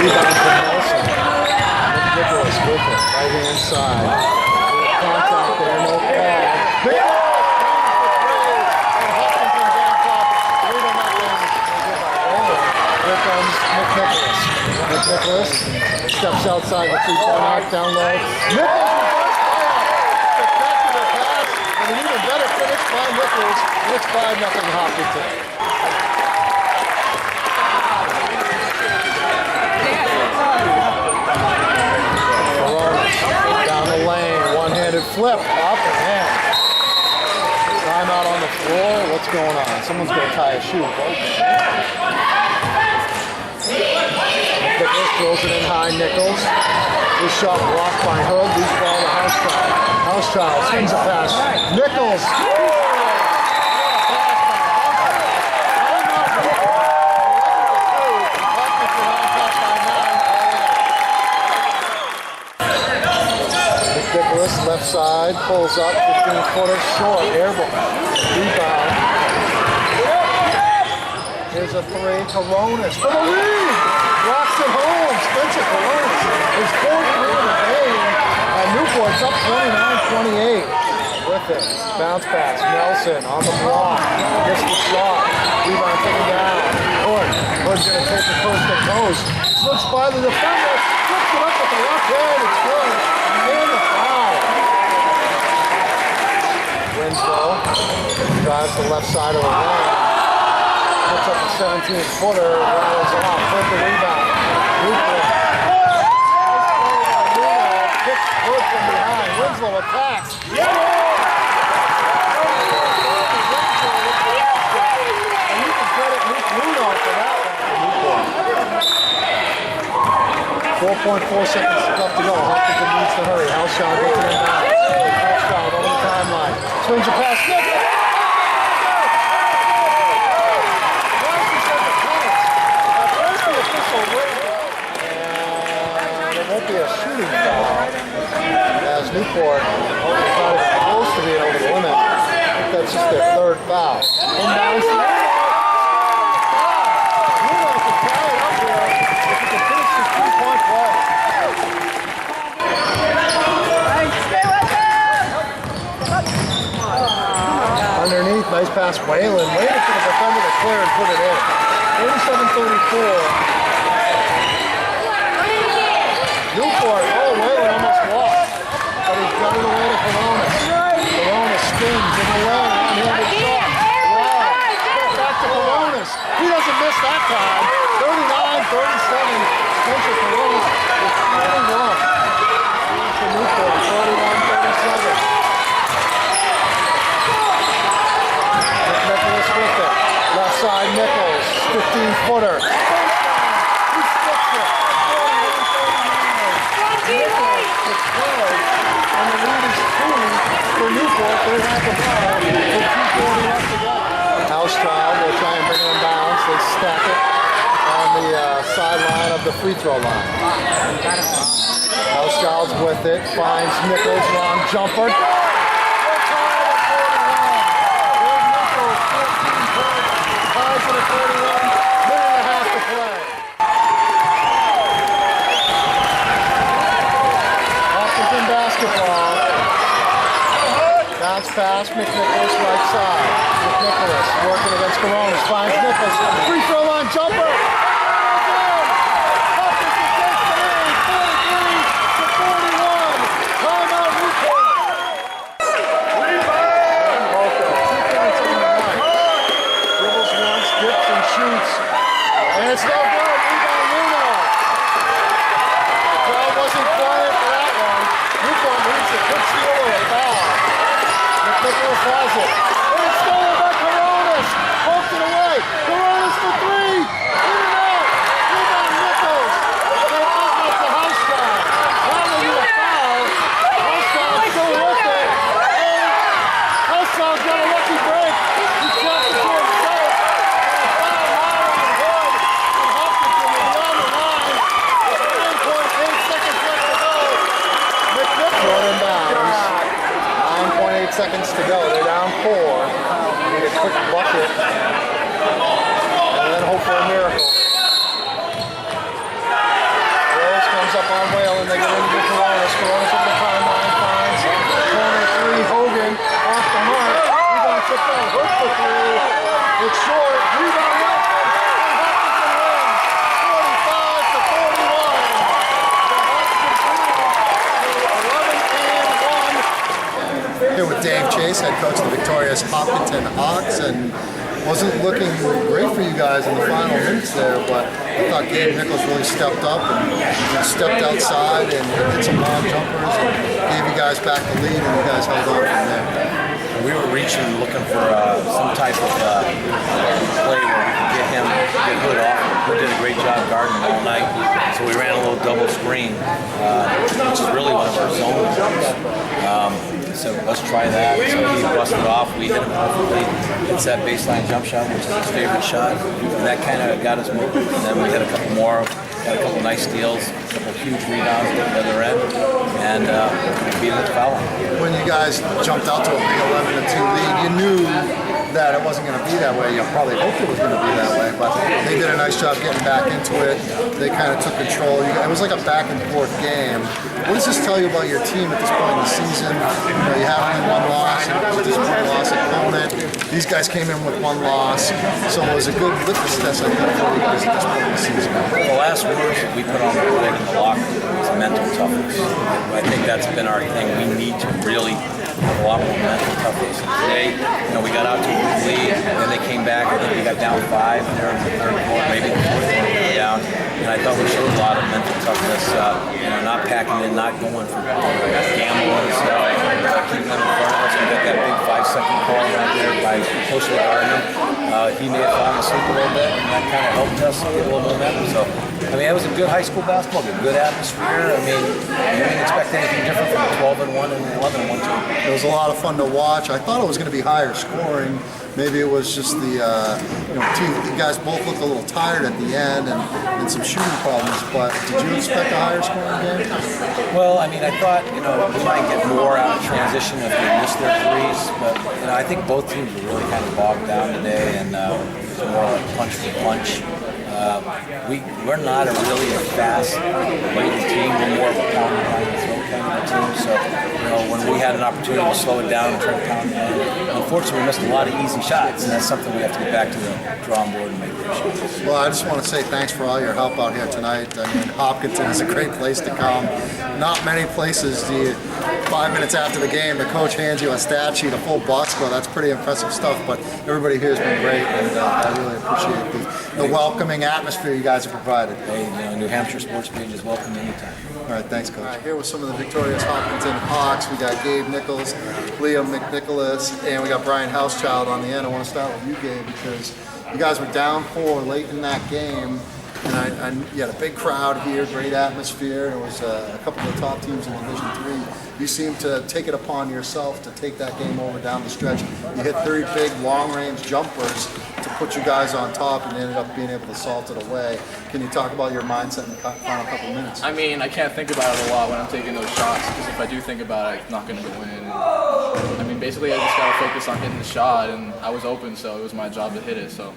Rebound from Nelson. Nicholas with it, right-hand side. Contact there, no call. Hopkinton's on top. 3-0. Here comes McNicholas. McNicholas steps outside the three-point arc down low. Nicholas spectacular pass, and an even better finish by Nicholas. It's 5-0 Hopkinton. Down the lane, one-handed flip, up and in. Timeout on the floor. What's going on? Someone's going to tie a shoe, folks. Nichols throws it in high. Nichols. This shot blocked by Hood. Loose ball to Housechild. Housechild swings a pass. Nichols. Nicholas left side pulls up 15-footer short. Airball. Rebound. Here's a three. Coronas for the lead. Rocks it home. Spencer Coronas. His fourth three of the game. Newport's up 29-28. With it. Bounce pass. Nelson on the block. Missed the shot. Rebound taken down. Hood's going to take the coast to coast. Slips by the defender. Flips it up with the left hand. It's good. And the foul. Winslow drives the left side of the lane. Puts up a 17-footer. Rattles off. Flip the rebound. Newport. Kicks Hood from behind. Winslow attacks. And you can credit Luke Rudolph for that one. 4.4 seconds left to go. Hopkinton needs to hurry. Housechild gets it in bounds. Housechild over the timeline. Swings a pass. And it won't be a shooting foul as Newport is not even close to being over the limit. I think that's just their third foul. Inbounds. Rudolph can tie it up here if he can finish this three-point play. Underneath, nice pass, Whalen. Waiting for the defender to clear and put it in. 47-34. Newport, Whalen almost walked, but he's got it away to Coronas. Coronas spins in the lane, one-handed shot. Wow, back to Coronas. He doesn't miss that time. 39-37. Spencer Coronas is 41. To Newport, 41-37. Nicholas with it. Left side, Nichols, 15-footer. He sticks it. 41-39. Nichols to play, and the lead is 2 for Newport. They have the ball with 2:40 left to go. Housechild will try and bring it in bounds. They stack it on the sideline of the free throw line. Housechild's with it, finds Nichols, long jumper. Ties it at 41, minute and a half to play. Hopkinton basketball. Bounce pass, McNicholas right side. McNicholas working against Coronas, finds Nichols. Free throw line jumper. Hopkinton takes the lead, 43-41. Timeout Newport. Dips and shoots, and it's no good. Rebound Luno. The crowd wasn't quiet for that one. Newport needs a quick steal or a foul. McNicholas has it. And it's stolen by Coronas. Poked it away. Coronas for three. In and out. Rebound Nichols. And it opens to Housechild. That will be a foul. Housechild still with it. And Housechild got a lucky break. He dropped it to himself. Seconds to go. They're down 4. Need a quick bucket. And then hope for a miracle. on Whalen. They get into Coronas. Coronas over the timeline finds corner 3. Hogan off the mark. Rebound tipped out. Hook for 3. It's short. Rebound Wilson. Here with Dave Chase, head coach of the victorious Hopkinton Hawks, and wasn't looking great for you guys in the final minutes there, but I thought Gabe Nichols really stepped up and stepped outside and hit some long jumpers and gave you guys back the lead, and you guys held on from there. We were reaching, looking for some type of play where we could get Hood off. Hood did a great job guarding him all night, so we ran a little double screen, which is really one of our zone moves. So let's try that. So he busted off. We hit him perfectly. It's that baseline jump shot, which is his favorite shot, and that kind of got us moving. And then we hit a couple more. Got a couple nice steals, a couple huge rebounds at the other end, and beat him with the foul. When you guys jumped out to a big 11-2 lead, you knew that it wasn't going to be that way. You probably hoped it was going to be that way, but they did a nice job getting back into it. They kind of took control. It was like a back and forth game. What does this tell you about your team at this point in the season? You have only one loss, it was a disappointing loss opponent. These guys came in with one loss, so it was a good litmus test, I think, for you guys at this point in the season. The last words that we put on the plate in the locker room was mental toughness. I think that's been our thing. We need to really have a lot more mental toughness. And today, we got out to a good lead, and then they came back. I think we got down 5 there in the third quarter, maybe the fourth quarter we were down. And I thought we showed a lot of mental toughness, not packing in, not going for gambling and stuff. Keeping them in front of us. We got that big 5-second call right there by Coach Gardner. He may have fallen asleep a little bit, and that kind of helped us get a little momentum. So, it was a good high school basketball, a good atmosphere. We didn't expect anything different from a 12-1 and 11-1 team. It was a lot of fun to watch. I thought it was going to be higher scoring. Maybe it was just the you guys both looked a little tired at the end and some shooting problems. But did you expect a higher scoring game? Well, I thought we might get more out of transition if they missed their threes. But I think both teams were really kind of bogged down today, and it was more like punch for punch. We're not really a fast weighted team. We're more of a pound behind the throw kind of team. So, when we had an opportunity to slow it down and try to pound it, unfortunately we missed a lot of easy shots, and that's something we have to get back to the drawing board and make their shots. Well, I just want to say thanks for all your help out here tonight. Hopkinton is a great place to come. Not many places do you, 5 minutes after the game, the coach hands you a stat sheet, a full box score. That's pretty impressive stuff, but everybody here has been great, and I really appreciate the welcoming atmosphere you guys have provided. Hey, New Hampshire sports page is welcome anytime. All right, thanks, Coach. All right, here with some of the victorious Hopkinton Hawks. We got Gabe Nichols, Liam McNicholas, and we got Brian Housechild on the end. I want to start with you, Gabe, because you guys were down 4 late in that game, and you had a big crowd here, great atmosphere. It was a couple of the top teams in Division III. You seemed to take it upon yourself to take that game over down the stretch. You hit 3 big long-range jumpers to put you guys on top, and you ended up being able to salt it away. Can you talk about your mindset in the final couple of minutes? I can't think about it a lot when I'm taking those shots, because if I do think about it, I'm not going to go in. Basically I just got to focus on hitting the shot, and I was open, so it was my job to hit it. So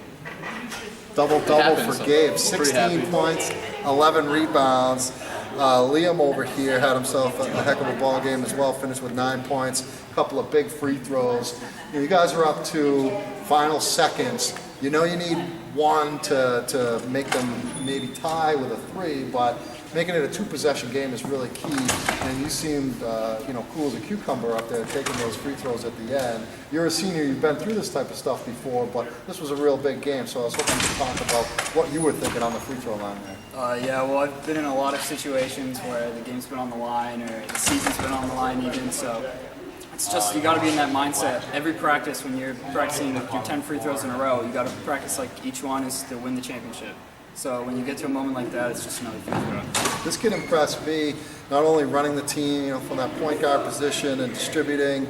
Double-double for Gabe, 16 points, 11 rebounds. Liam over here had himself a heck of a ball game as well, finished with 9 points, a couple of big free throws. You guys are up to final seconds. You need one to make them maybe tie with a 3, but making it a 2-possession game is really key. And you seemed, cool as a cucumber up there, taking those free throws at the end. You're a senior, you've been through this type of stuff before, but this was a real big game, so I was hoping to talk about what you were thinking on the free throw line there. I've been in a lot of situations where the game's been on the line, or the season's been on the line even, so it's just, you got to be in that mindset. Every practice, when you're practicing your 10 free throws in a row, you got to practice like each one is to win the championship. So when you get to a moment like that, it's just another free throw. This kid impressed me, not only running the team, from that point guard position and distributing,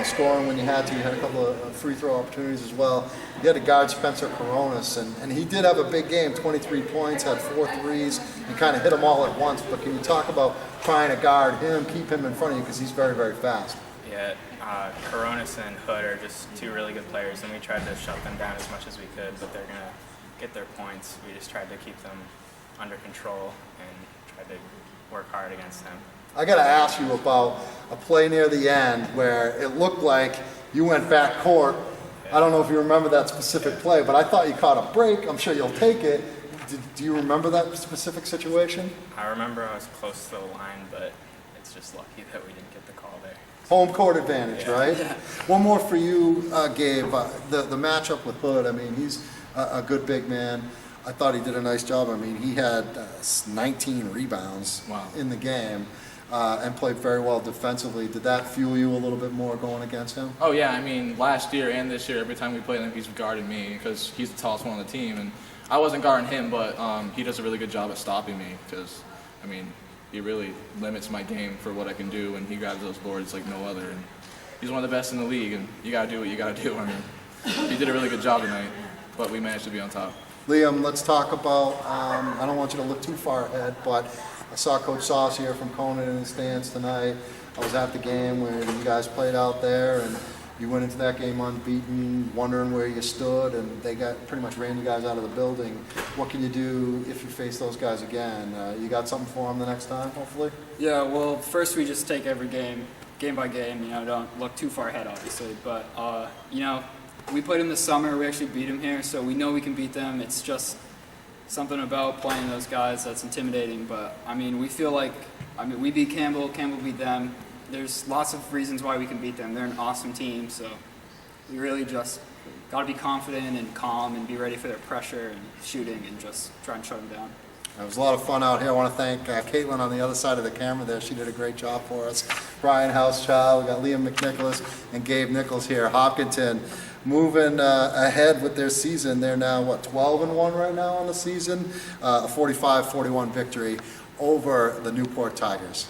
scoring when you had to. You had a couple of free throw opportunities as well. You had to guard Spencer Coronas, and he did have a big game, 23 points, had 4 threes, and kind of hit them all at once. But can you talk about trying to guard him, keep him in front of you, because he's very, very fast? Yeah, Coronas and Hood are just 2 really good players, and we tried to shut them down as much as we could, but they're going to get their points. We just tried to keep them under control and tried to work hard against them. I got to ask you about a play near the end where it looked like you went back court. I don't know if you remember that specific play, but I thought you caught a break. I'm sure you'll take it. Do you remember that specific situation? I remember I was close to the line, but it's just lucky that we didn't get the call there. Home court advantage, right? One more for you, Gabe. The matchup with Hood, I mean, he's a good big man. I thought he did a nice job. I mean, he had 19 rebounds in the game and played very well defensively. Did that fuel you a little bit more going against him? Oh yeah, I mean, last year and this year, every time we played him, he's guarded me because he's the tallest one on the team. And I wasn't guarding him, but he does a really good job at stopping me because, I mean, he really limits my game for what I can do, and he grabs those boards like no other. And he's one of the best in the league, and you got to do what you got to do. I mean, he did a really good job tonight, but we managed to be on top. Liam, let's talk about, I don't want you to look too far ahead, but I saw Coach Sauce here from Conan in the stands tonight. I was at the game when you guys played out there, and you went into that game unbeaten, wondering where you stood, and they pretty much ran you guys out of the building. What can you do if you face those guys again? You got something for them the next time, hopefully? Yeah, well, first we just take every game by game, don't look too far ahead, obviously. But, we played them this summer. We actually beat them here, so we know we can beat them. It's just something about playing those guys that's intimidating. But, I mean, we feel like, we beat Campbell beat them. There's lots of reasons why we can beat them. They're an awesome team, so we really just got to be confident and calm and be ready for their pressure and shooting and just try and shut them down. It was a lot of fun out here. I want to thank Caitlin on the other side of the camera there. She did a great job for us. Brian Housechild, we got Liam McNicholas and Gabe Nichols here. Hopkinton moving ahead with their season. They're now, 12-1 right now on the season? A 45-41 victory over the Newport Tigers.